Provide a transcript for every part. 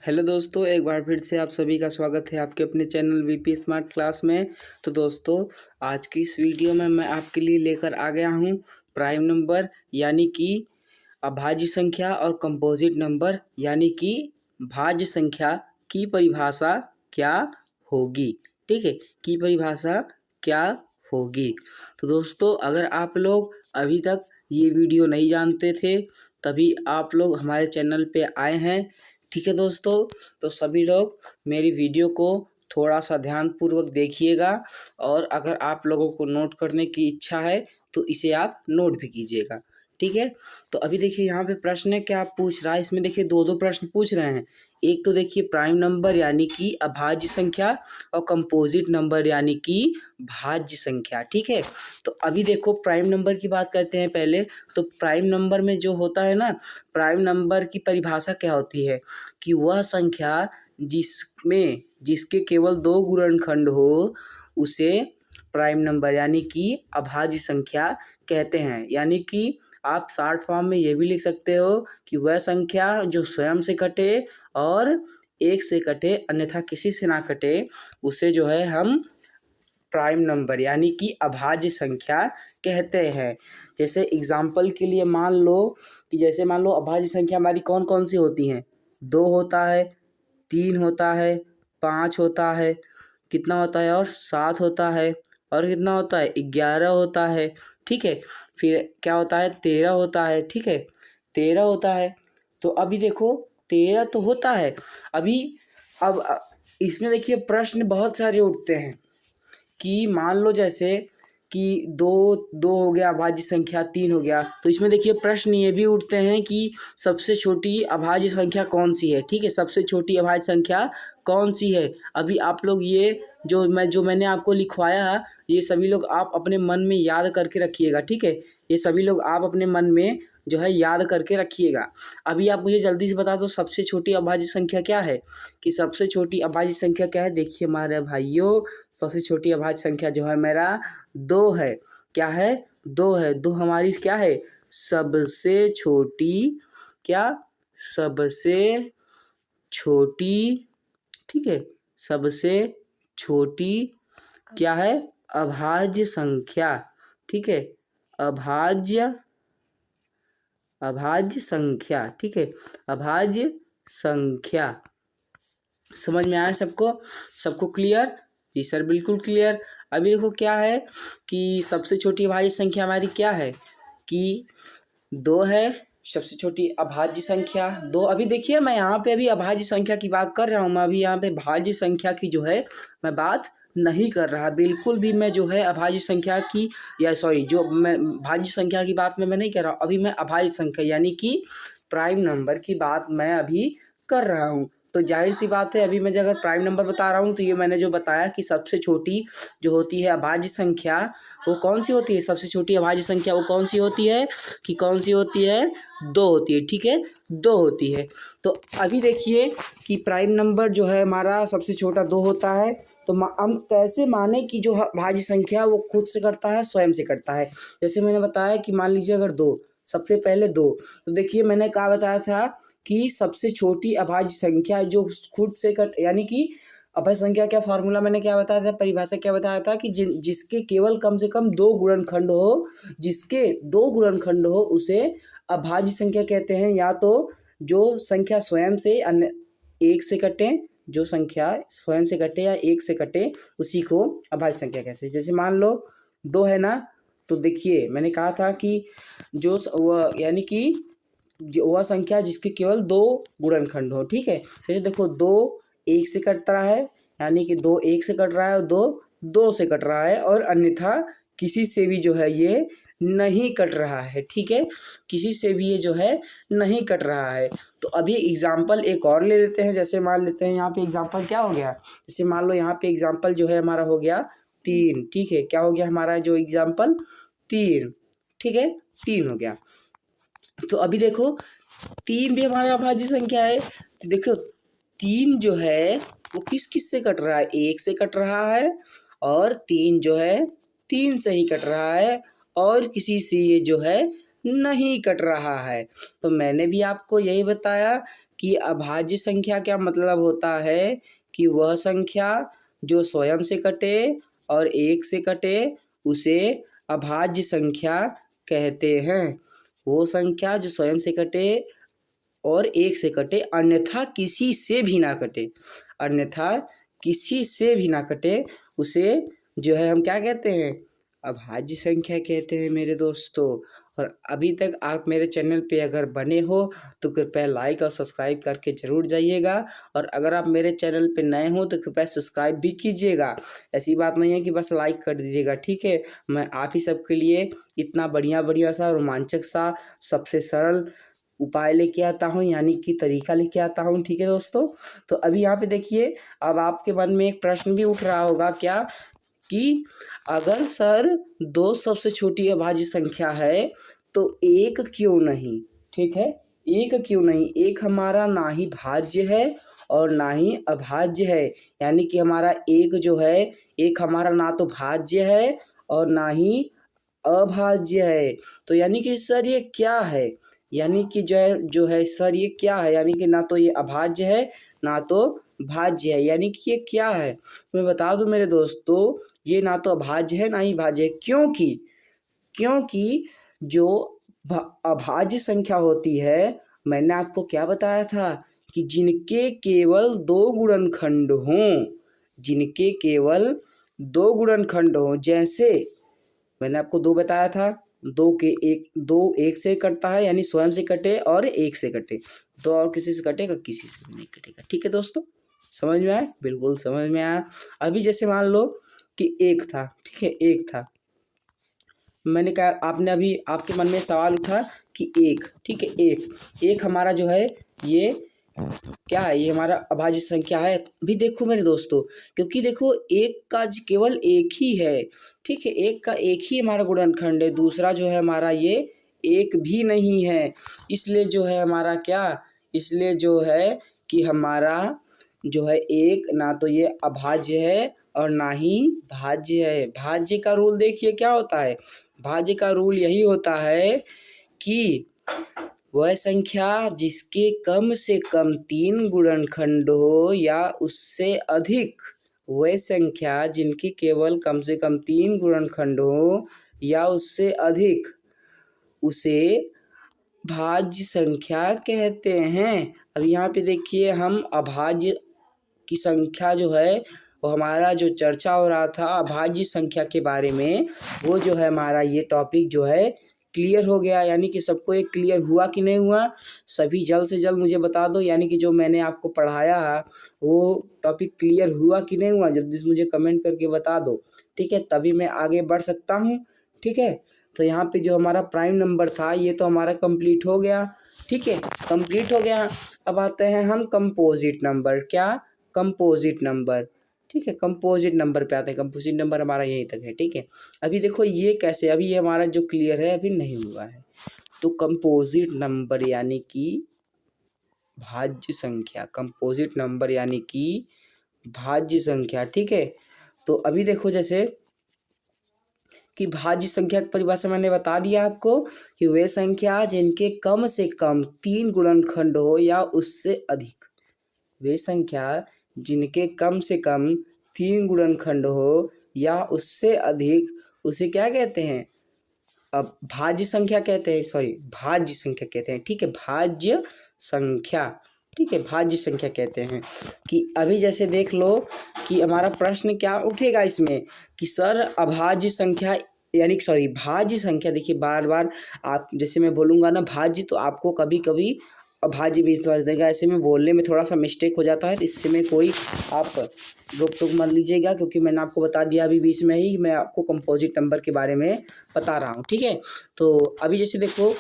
Hello दोस्तों, एक बार फिर से आप सभी का स्वागत है आपके अपने चैनल वीपी स्मार्ट क्लास में। तो दोस्तों, आज की इस वीडियो में मैं आपके लिए लेकर आ गया हूं प्राइम नंबर यानी कि अभाज्य संख्या और कंपोजिट नंबर यानी कि भाज्य संख्या की परिभाषा क्या होगी। ठीक है, की परिभाषा क्या होगी। तो दोस्तों, अगर आप लोग अभी तक ये वीडियो नहीं जानते थे तभी आप लोग हमारे चैनल पे आए हैं। ठीक है दोस्तों, तो सभी लोग मेरी वीडियो को थोड़ा सा ध्यानपूर्वक देखिएगा और अगर आप लोगों को नोट करने की इच्छा है तो इसे आप नोट भी कीजिएगा। ठीक है, तो अभी देखिए यहाँ पे प्रश्न क्या पूछ रहा है। इसमें देखिए दो प्रश्न पूछ रहे हैं। एक तो देखिए प्राइम नंबर यानी कि अभाज्य संख्या और कंपोजिट नंबर यानी कि भाज्य संख्या। ठीक है, तो अभी देखो प्राइम नंबर की बात करते हैं पहले। तो प्राइम नंबर में जो होता है ना, प्राइम नंबर की परिभाषा क्या होती है कि वह संख्या जिसके केवल दो गुणनखंड हो उसे प्राइम नंबर यानी कि अभाज्य संख्या कहते हैं। यानी कि आप शॉर्ट फॉर्म में ये भी लिख सकते हो कि वह संख्या जो स्वयं से कटे और एक से कटे अन्यथा किसी से ना कटे उसे जो है हम प्राइम नंबर यानी कि अभाज्य संख्या कहते हैं। जैसे एग्जाम्पल के लिए मान लो कि जैसे मान लो अभाज्य संख्या हमारी कौन कौन सी होती हैं। 2 होता है, 3 होता है, 5 होता है, कितना होता है और 7 होता है, और कितना होता है 11 होता है। ठीक है, फिर क्या होता है 13 होता है। ठीक है, 13 होता है। तो अभी देखो 13 तो होता है। अभी अब इसमें देखिए प्रश्न बहुत सारे उठते हैं कि मान लो जैसे कि दो दो हो गया अभाज्य संख्या, 3 हो गया। तो इसमें देखिए प्रश्न ये भी उठते हैं कि सबसे छोटी अभाज्य संख्या कौन सी है। ठीक है, सबसे छोटी अभाज्य संख्या कौन सी है। अभी आप लोग ये जो मैंने आपको लिखवाया ये सभी लोग आप अपने मन में याद करके रखिएगा। ठीक है, ये सभी लोग आप अपने मन में जो है याद करके रखिएगा। अभी आप मुझे जल्दी से बता दो सबसे छोटी अभाज्य संख्या क्या है। कि सबसे छोटी अभाज्य संख्या क्या है। देखिए हमारे भाइयों, सबसे छोटी अभाज्य संख्या जो है मेरा 2 है। क्या है, 2 है। 2 हमारी क्या है, सबसे छोटी, क्या, सबसे छोटी। ठीक है, सबसे छोटी क्या है, अभाज्य संख्या। ठीक है, अभाज्य संख्या। ठीक है, अभाज्य संख्या। समझ में आया सबको क्लियर। जी सर, बिल्कुल क्लियर। अभी देखो क्या है कि सबसे छोटी अभाज्य संख्या हमारी क्या है कि 2 है। सबसे छोटी अभाज्य संख्या 2। अभी देखिए मैं यहाँ पे अभी अभाज्य संख्या की बात कर रहा हूँ। मैं अभी यहाँ पे भाज्य संख्या की जो है मैं बात नहीं कर रहा बिल्कुल भी। मैं जो है अभाज्य संख्या की जो मैं भाज्य संख्या की बात मैं नहीं कर रहा हूँ। अभी मैं अभाज्य संख्या यानी कि प्राइम नंबर की बात मैं अभी कर रहा हूँ। तो जाहिर सी बात है, अभी मैं अगर प्राइम नंबर बता रहा हूँ तो ये मैंने जो बताया कि सबसे छोटी जो होती है अभाज्य संख्या वो कौन सी होती है। सबसे छोटी अभाज्य संख्या वो कौन सी होती है कि कौन सी होती है, 2 होती है। ठीक है, 2 होती है। तो अभी देखिए कि प्राइम नंबर जो है हमारा सबसे छोटा 2 होता है। तो हम कैसे माने कि जो भाज्य संख्या वो खुद से करता है, स्वयं से करता है। जैसे मैंने बताया कि मान लीजिए अगर 2, सबसे पहले 2, तो देखिए मैंने क्या बताया था कि सबसे छोटी अभाज्य संख्या जो खुद से यानी कि अभाज्य संख्या क्या फार्मूला मैंने क्या बताया था, परिभाषा क्या बताया था कि जिसके केवल कम से कम 2 गुणनखंड हो, जिसके 2 गुणनखंड हो उसे अभाज्य संख्या कहते हैं। या तो जो संख्या स्वयं से अन्य एक से कटे, जो संख्या स्वयं से कटे या एक से कटे उसी को अभाज्य संख्या कहते हैं। जैसे मान लो 2 है ना, तो देखिए मैंने कहा था कि जो यानी कि वह संख्या जिसके केवल 2 गुणनखंड हो। ठीक है, जैसे देखो 2 1 से कट रहा है यानी कि 2 1 से कट रहा है और 2 2 से कट रहा है, और अन्यथा किसी से भी जो है ये नहीं कट रहा है। ठीक है, किसी से भी ये जो है नहीं कट रहा है। तो अभी एग्जाम्पल एक और ले लेते हैं। जैसे मान लेते हैं यहाँ पे एग्जाम्पल क्या हो गया, जैसे मान लो यहाँ पे एग्जाम्पल जो है हमारा हो गया 3। ठीक है, क्या हो गया हमारा जो एग्जाम्पल 3। ठीक है, 3 हो गया। तो अभी देखो 3 भी हमारा अभाज्य संख्या है। तो देखो 3 जो है वो किस से कट रहा है, 1 से कट रहा है, और 3 जो है 3 से ही कट रहा है, और किसी से ये जो है नहीं कट रहा है। तो मैंने भी आपको यही बताया कि अभाज्य संख्या क्या मतलब होता है कि वह संख्या जो स्वयं से कटे और एक से कटे उसे अभाज्य संख्या कहते हैं। वो संख्या जो स्वयं से कटे और एक से कटे अन्यथा किसी से भी ना कटे, अन्यथा किसी से भी ना कटे उसे जो है हम क्या कहते हैं, अभाज्य संख्या कहते हैं मेरे दोस्तों। और अभी तक आप मेरे चैनल पे अगर बने हो तो कृपया लाइक और सब्सक्राइब करके ज़रूर जाइएगा, और अगर आप मेरे चैनल पे नए हो तो कृपया सब्सक्राइब भी कीजिएगा। ऐसी बात नहीं है कि बस लाइक कर दीजिएगा, ठीक है। मैं आप ही सबके लिए इतना बढ़िया बढ़िया सा रोमांचक सा सबसे सरल उपाय लेके आता हूँ, यानी कि तरीका लेके आता हूँ, ठीक है दोस्तों। तो अभी यहाँ पे देखिए, अब आपके मन में एक प्रश्न भी उठ रहा होगा क्या कि अगर सर दो सबसे छोटी अभाज्य संख्या है तो एक क्यों नहीं, ठीक है, एक क्यों नहीं। एक हमारा ना ही भाज्य है और ना ही अभाज्य है, यानी कि हमारा एक जो है, एक हमारा ना तो भाज्य है और ना ही अभाज्य है। तो यानी कि सर ये क्या है, यानी कि जो है सर ये क्या है, यानी कि ना तो ये अभाज्य है ना तो भाज्य है, यानी कि ये क्या है। मैं बता दूं मेरे दोस्तों, ये ना तो अभाज्य है ना ही भाज्य है। क्योंकि जो अभाज्य संख्या होती है, मैंने आपको क्या बताया था कि जिनके केवल दो गुणनखंड हों, जिनके केवल दो गुणनखंड हों, जैसे मैंने आपको दो बताया था, दो एक से कटता है, यानी स्वयं से कटे और एक से कटे, दो और किसी से कटेगा, किसी से भी नहीं कटेगा, ठीक है दोस्तों। समझ में आया, बिल्कुल समझ में आया। अभी जैसे मान लो कि एक था, ठीक है, एक था, मैंने कहा, आपने अभी आपके मन में सवाल उठा कि एक, ठीक है, एक हमारा जो है ये क्या है, ये हमारा अभाज्य संख्या है। भी देखो मेरे दोस्तों, क्योंकि देखो एक का केवल एक ही है, ठीक है, एक का एक ही हमारा गुणनखंड है, दूसरा जो है हमारा ये एक भी नहीं है, इसलिए जो है हमारा क्या, इसलिए जो है कि हमारा जो है एक ना तो ये अभाज्य है और ना ही भाज्य है। भाज्य का रूल देखिए क्या होता है, भाज्य का रूल यही होता है कि वह संख्या जिसके कम से कम तीन गुणनखंड हो या उससे अधिक, वह संख्या जिनकी केवल कम से कम तीन गुणनखंड हो या उससे अधिक, उसे भाज्य संख्या कहते हैं। अब यहाँ पे देखिए, हम अभाज्य की संख्या जो है वो हमारा जो चर्चा हो रहा था अभाज्य संख्या के बारे में, वो जो है हमारा ये टॉपिक जो है क्लियर हो गया। यानी कि सबको एक क्लियर हुआ कि नहीं हुआ, सभी जल्द से जल्द मुझे बता दो, यानी कि जो मैंने आपको पढ़ाया है वो टॉपिक क्लियर हुआ कि नहीं हुआ, जल्दी से मुझे कमेंट करके बता दो, ठीक है, तभी मैं आगे बढ़ सकता हूँ, ठीक है। तो यहाँ पे जो हमारा प्राइम नंबर था ये तो हमारा कंप्लीट हो गया, ठीक है, कंप्लीट हो गया। अब आते हैं हम कंपोजिट नंबर, क्या, कंपोजिट नंबर, ठीक है, कंपोजिट नंबर पे आते हैं। कंपोजिट नंबर हमारा यहीं तक है, ठीक है। अभी देखो ये कैसे, अभी ये हमारा जो क्लियर है अभी नहीं हुआ है। तो कंपोजिट नंबर यानी कि भाज्य संख्या, कंपोजिट नंबर यानी कि भाज्य संख्या, ठीक है। तो अभी देखो जैसे कि भाज्य संख्या की परिभाषा मैंने बता दिया आपको कि वे संख्या जिनके कम से कम तीन गुणनखंड हो या उससे अधिक, वे संख्या जिनके कम से कम तीन गुणनखंड हो या उससे अधिक, उसे क्या कहते हैं, अब भाज्य संख्या कहते हैं, सॉरी भाज्य संख्या कहते हैं, ठीक है, भाज्य संख्या, ठीक है, भाज्य संख्या कहते हैं। कि अभी जैसे देख लो कि हमारा प्रश्न क्या उठेगा इसमें कि सर अभाज्य संख्या, यानी सॉरी भाज्य संख्या, देखिए बार बार आप जैसे मैं बोलूँगा ना भाज्य, तो आपको कभी कभी अभाज्य भी समझ देगा, ऐसे में बोलने में थोड़ा सा मिस्टेक हो जाता है, तो इससे में कोई आप रोक टोक मत लीजिएगा, क्योंकि मैंने आपको बता दिया अभी बीच में ही मैं आपको कंपोजिट नंबर के बारे में बता रहा हूँ, ठीक है। तो अभी जैसे देखो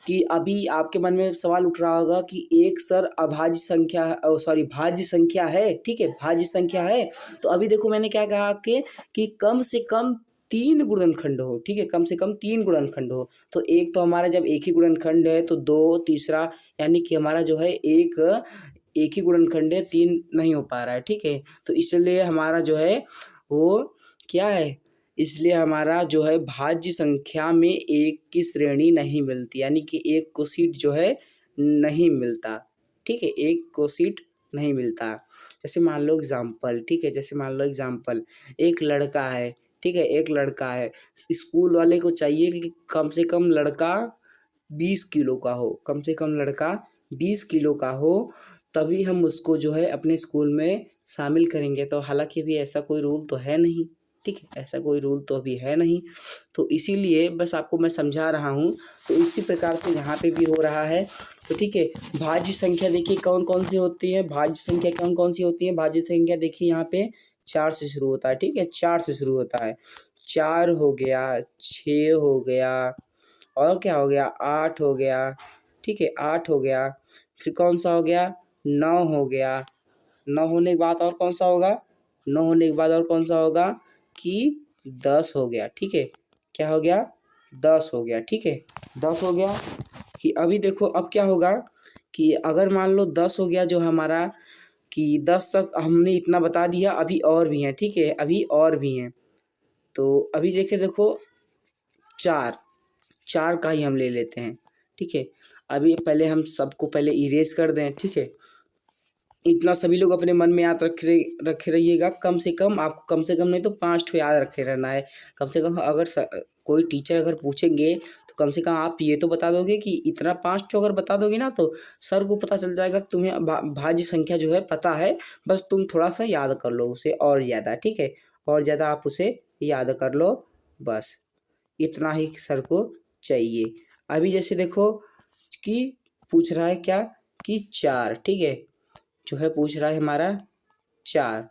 कि अभी आपके मन में सवाल उठ रहा होगा कि एक सर अभाज्य संख्या, सॉरी भाज्य संख्या है, ठीक है, भाज्य संख्या है। तो अभी देखो मैंने क्या कहा आपके कि कम से कम तीन गुणनखंड हो, ठीक है, कम से कम तीन गुणनखंड हो। तो एक तो हमारा जब एक ही गुणनखंड है तो दो, तीसरा, यानी कि हमारा जो है एक ही गुणनखंड है, तीन नहीं हो पा रहा है, ठीक है। तो इसलिए हमारा जो है वो क्या है, इसलिए हमारा जो है भाज्य संख्या में एक की श्रेणी नहीं मिलती, यानी कि एक को सीट जो है नहीं मिलता, ठीक है, एक को सीट नहीं मिलता। जैसे मान लो एग्जाम्पल, ठीक है, जैसे मान लो एग्जाम्पल, एक लड़का है, ठीक है, एक लड़का है, स्कूल वाले को चाहिए कि कम से कम लड़का 20 किलो का हो, कम से कम लड़का 20 किलो का हो, तभी हम उसको जो है अपने स्कूल में शामिल करेंगे। तो हालांकि अभी ऐसा कोई रूल तो है नहीं, ठीक है, ऐसा कोई रूल तो अभी है नहीं, तो इसीलिए बस आपको मैं समझा रहा हूँ। तो इसी प्रकार से यहाँ पे भी हो रहा है। तो ठीक है, भाज्य संख्या देखिए कौन कौन सी होती है, भाज्य संख्या कौन कौन सी होती है। भाज्य संख्या देखिए यहाँ पे 4 से शुरू होता है, ठीक है, 4 से शुरू होता है। 4 हो गया, 6 हो गया, और क्या हो गया, 8 हो गया, ठीक है, 8 हो गया। फिर कौन सा हो गया, 9 हो गया। 9 होने के बाद और कौन सा होगा, 9 होने के बाद और कौन सा होगा कि 10 हो गया, ठीक है, क्या हो गया, 10 हो गया, ठीक है, 10 हो गया। कि अभी देखो अब क्या होगा कि अगर मान लो 10 हो गया जो हमारा, कि 10 तक हमने इतना बता दिया, अभी और भी हैं, ठीक है, अभी और भी हैं। तो अभी देखो 4 का ही हम ले लेते हैं, ठीक है। अभी पहले हम सबको पहले इरेज कर दें, ठीक है। इतना सभी लोग अपने मन में याद रखे रहिएगा। कम से कम आपको, कम से कम नहीं तो 5 ठो याद रखे रहना है कम से कम। अगर कोई टीचर अगर पूछेंगे तो कम से कम आप ये तो बता दोगे कि इतना 5 ठो अगर बता दोगे ना, तो सर को पता चल जाएगा तुम्हें भाज्य संख्या जो है पता है। बस तुम थोड़ा सा याद कर लो उसे और ज़्यादा, ठीक है, और ज़्यादा आप उसे याद कर लो, बस इतना ही सर को चाहिए। अभी जैसे देखो कि पूछ रहा है क्या कि 4, ठीक है, जो है पूछ रहा है हमारा 4।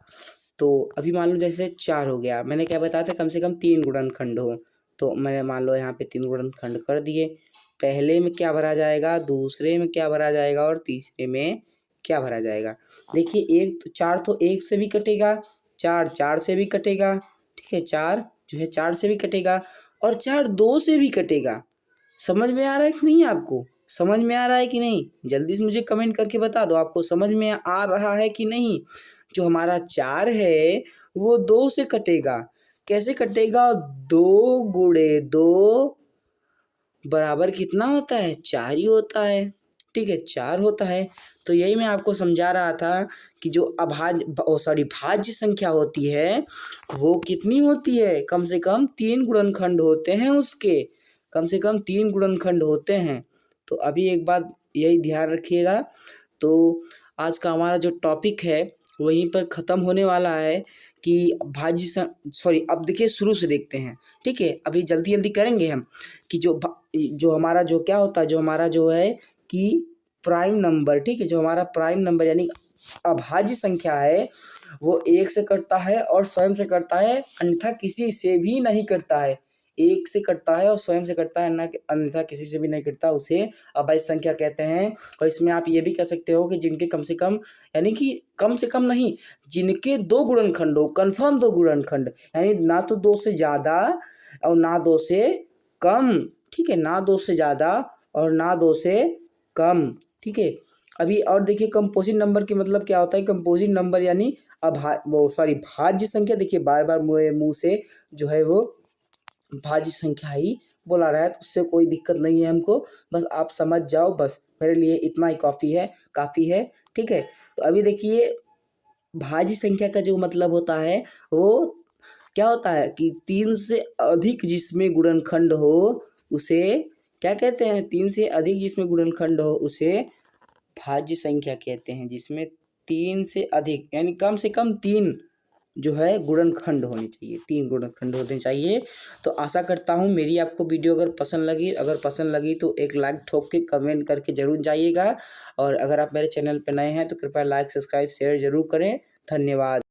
तो अभी मान लो जैसे 4 हो गया, मैंने क्या बताया था, कम से कम 3 गुणनखंड हो। तो मैंने मान लो यहाँ पे 3 गुणनखंड कर दिए। पहले में क्या भरा जाएगा, दूसरे में क्या भरा जाएगा, और तीसरे में क्या भरा जाएगा। देखिए एक तो 4 तो 1 से भी कटेगा, 4 4 से भी कटेगा, ठीक है, 4 जो है 4 से भी कटेगा, और 4 2 से भी कटेगा। समझ में आ रहा है कि नहीं आपको, समझ में आ रहा है कि नहीं, जल्दी से मुझे कमेंट करके बता दो आपको समझ में आ रहा है कि नहीं। जो हमारा 4 है वो 2 से कटेगा। कैसे कटेगा, 2 गुणे 2 बराबर कितना होता है, 4 ही होता है, ठीक है, 4 होता है। तो यही मैं आपको समझा रहा था कि जो भाज्य संख्या होती है वो कितनी होती है, कम से कम 3 गुणनखंड होते हैं उसके, कम से कम 3 गुणनखंड होते हैं। तो अभी एक बात यही ध्यान रखिएगा। तो आज का हमारा जो टॉपिक है वहीं पर ख़त्म होने वाला है कि अब देखिए शुरू से देखते हैं, ठीक है। अभी जल्दी जल्दी करेंगे हम कि जो हमारा जो क्या होता है, जो हमारा जो है कि प्राइम नंबर, ठीक है, जो हमारा प्राइम नंबर यानी अभाज्य संख्या है वो 1 से कटता है और स्वयं से कटता है, अन्यथा किसी से भी नहीं कटता है। 1 से कटता है और स्वयं से कटता है, न अन्यथा किसी से भी नहीं कटता, उसे अभाज्य संख्या कहते हैं। और इसमें आप ये भी कह सकते हो कि जिनके कम से कम, यानी कि कम से कम नहीं, जिनके 2 गुणनखंड हो, कन्फर्म 2 गुणनखंड, यानी ना तो 2 से ज़्यादा और ना 2 से कम, ठीक है, ना 2 से ज़्यादा और ना 2 से कम, ठीक है। अभी और देखिए कंपोजिट नंबर के मतलब क्या होता है। कंपोजिट नंबर यानी भाज्य संख्या। देखिए बार बार मुँह से जो है वो भाज्य संख्या ही बोला रहा है, तो उससे कोई दिक्कत नहीं है हमको, बस आप समझ जाओ, बस मेरे लिए इतना ही काफ़ी है, ठीक है। तो अभी देखिए भाज्य संख्या का जो मतलब होता है वो क्या होता है कि 3 से अधिक जिसमें गुणनखंड हो उसे क्या कहते हैं, 3 से अधिक जिसमें गुणनखंड हो उसे भाज्य संख्या कहते हैं। जिसमें 3 से अधिक यानी कम से कम 3 जो है गुणनखंड होने चाहिए, 3 गुणनखंड होने चाहिए। तो आशा करता हूँ मेरी आपको वीडियो अगर पसंद लगी तो एक लाइक ठोक के कमेंट करके जरूर जाइएगा। और अगर आप मेरे चैनल पर नए हैं तो कृपया लाइक, सब्सक्राइब, शेयर जरूर करें। धन्यवाद।